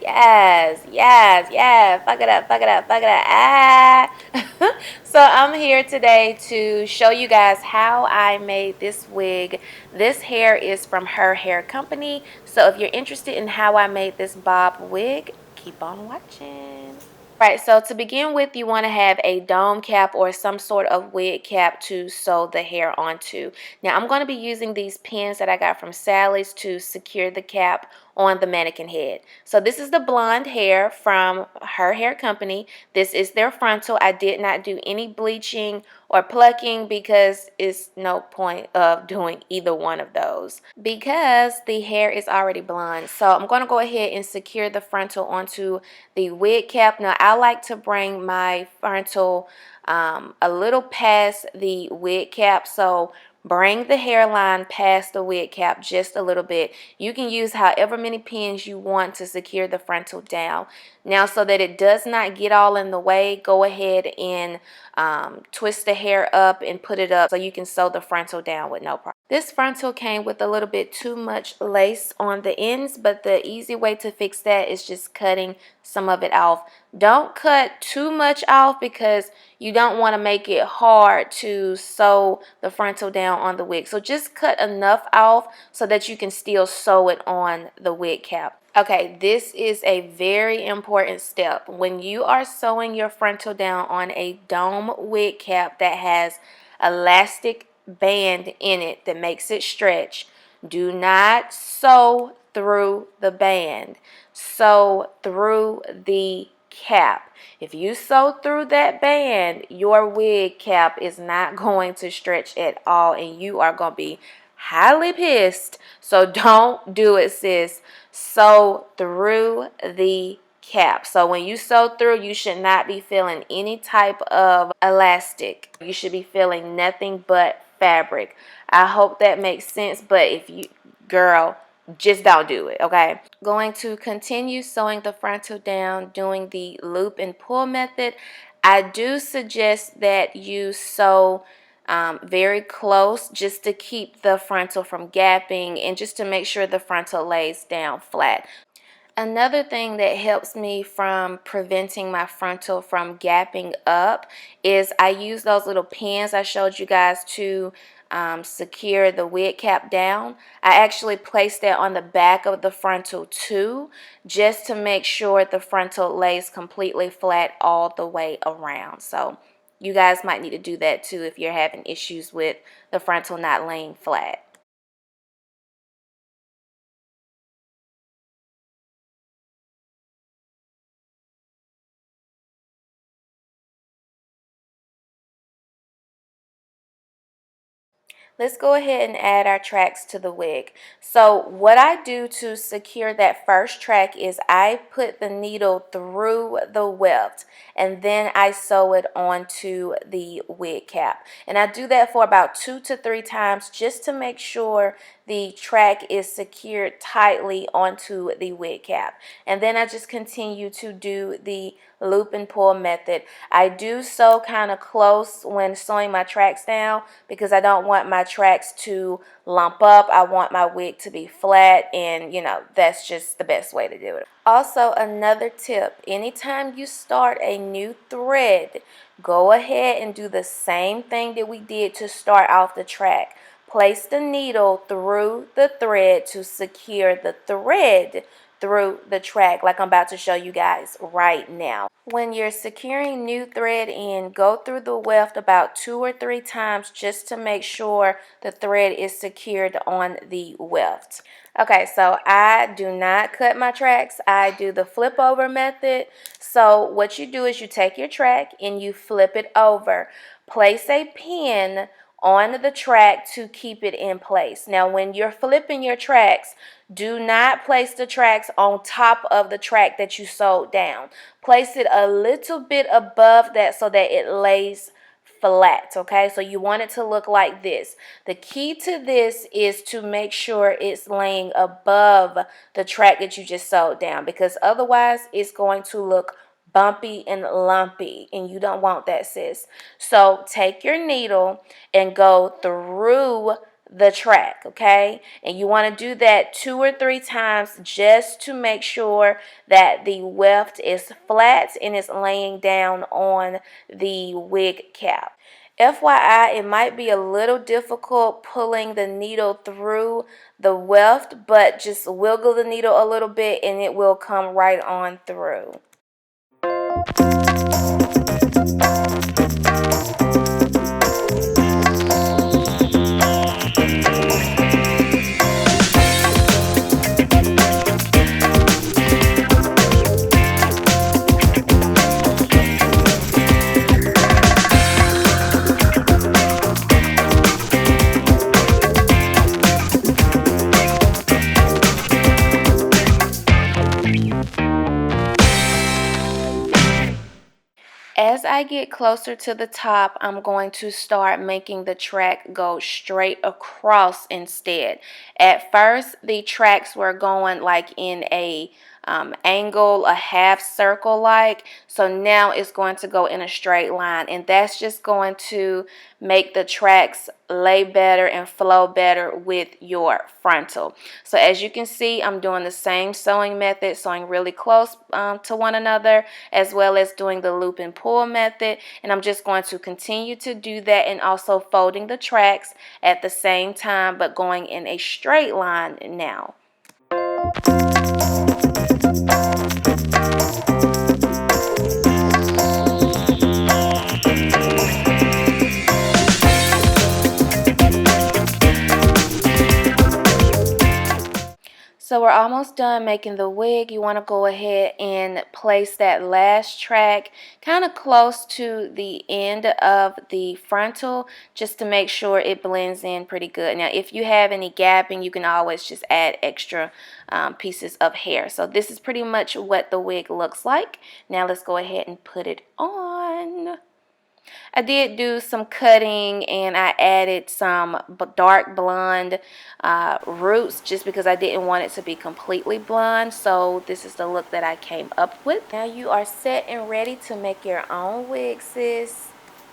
Yes. Fuck it up, fuck it up, fuck it up. Ah. So I'm here today to show you guys how I made this wig. This hair is from Her Hair Company. So if you're interested in how I made this bob wig, keep on watching. Right, so to begin with, you want to have a dome cap or some sort of wig cap to sew the hair onto. Now, I'm going to be using these pins that I got from Sally's to secure the cap on the mannequin head. So this is the blonde hair from Her Hair Company. This is their frontal. I did not do any bleaching or plucking because it's no point of doing either one of those because the hair is already blonde. So I'm going to go ahead and secure the frontal onto the wig cap. Now I like to bring my frontal a little past the wig cap, so bring the hairline past the wig cap just a little bit. You can use however many pins you want to secure the frontal down. Now, so that it does not get all in the way, go ahead and twist the hair up and put it up so you can sew the frontal down with no problem. This frontal came with a little bit too much lace on the ends, but the easy way to fix that is just cutting some of it off. Don't cut too much off because you don't want to make it hard to sew the frontal down on the wig. So just cut enough off so that you can still sew it on the wig cap. Okay, this is a very important step. When you are sewing your frontal down on a dome wig cap that has elastic band in it that makes it stretch, do not sew through the band. Sew through the cap. If you sew through that band, your wig cap is not going to stretch at all and you are going to be highly pissed. So don't do it, sis. Sew through the cap. So when you sew through, you should not be feeling any type of elastic. You should be feeling nothing but fabric. I hope that makes sense, but if you, girl, just don't do it, okay? Going to continue sewing the frontal down, doing the loop and pull method. I do suggest that you sew very close just to keep the frontal from gapping and just to make sure the frontal lays down flat. Another thing that helps me from preventing my frontal from gapping up is I use those little pins I showed you guys to secure the wig cap down. I actually placed that on the back of the frontal too, just to make sure the frontal lays completely flat all the way around. So you guys might need to do that too if you're having issues with the frontal not laying flat. Let's go ahead and add our tracks to the wig. So what I do to secure that first track is I put the needle through the weft and then I sew it onto the wig cap. And I do that for about 2 to 3 times just to make sure the track is secured tightly onto the wig cap. And then I just continue to do the loop and pull method. I do sew kind of close when sewing my tracks down because I don't want my tracks to lump up. I want my wig to be flat, and you know, that's just the best way to do it. Also, another tip, anytime you start a new thread, go ahead and do the same thing that we did to start off the track. Place the needle through the thread to secure the thread through the track like I'm about to show you guys right now. When you're securing new thread in, go through the weft about 2 or 3 times just to make sure the thread is secured on the weft. Okay, so I do not cut my tracks. I do the flip over method. So what you do is you take your track and you flip it over. Place a pin on the track to keep it in place. Now, when you're flipping your tracks, do not place the tracks on top of the track that you sewed down. Place it a little bit above that so that it lays flat, okay? So you want it to look like this. The key to this is to make sure it's laying above the track that you just sewed down, because otherwise it's going to look bumpy and lumpy, and you don't want that, sis. So take your needle and go through the track, okay? And you want to do that 2 or 3 times just to make sure that the weft is flat and it's laying down on the wig cap. FYI, it might be a little difficult pulling the needle through the weft, but just wiggle the needle a little bit and it will come right on through. As I get closer to the top, I'm going to start making the track go straight across instead. At first, the tracks were going like in a angle, a half circle like. So now it's going to go in a straight line, and that's just going to make the tracks lay better and flow better with your frontal. So as you can see, I'm doing the same sewing method, sewing really close to one another, as well as doing the loop and pull method. And I'm just going to continue to do that, and also folding the tracks at the same time, but going in a straight line now. So we're almost done making the wig. You want to go ahead and place that last track kind of close to the end of the frontal, just to make sure it blends in pretty good. Now, if you have any gapping, you can always just add extra pieces of hair. So this is pretty much what the wig looks like. Now let's go ahead and put it on. I did do some cutting, and I added some dark blonde roots just because I didn't want it to be completely blonde. So this is the look that I came up with. Now you are set and ready to make your own wig, sis.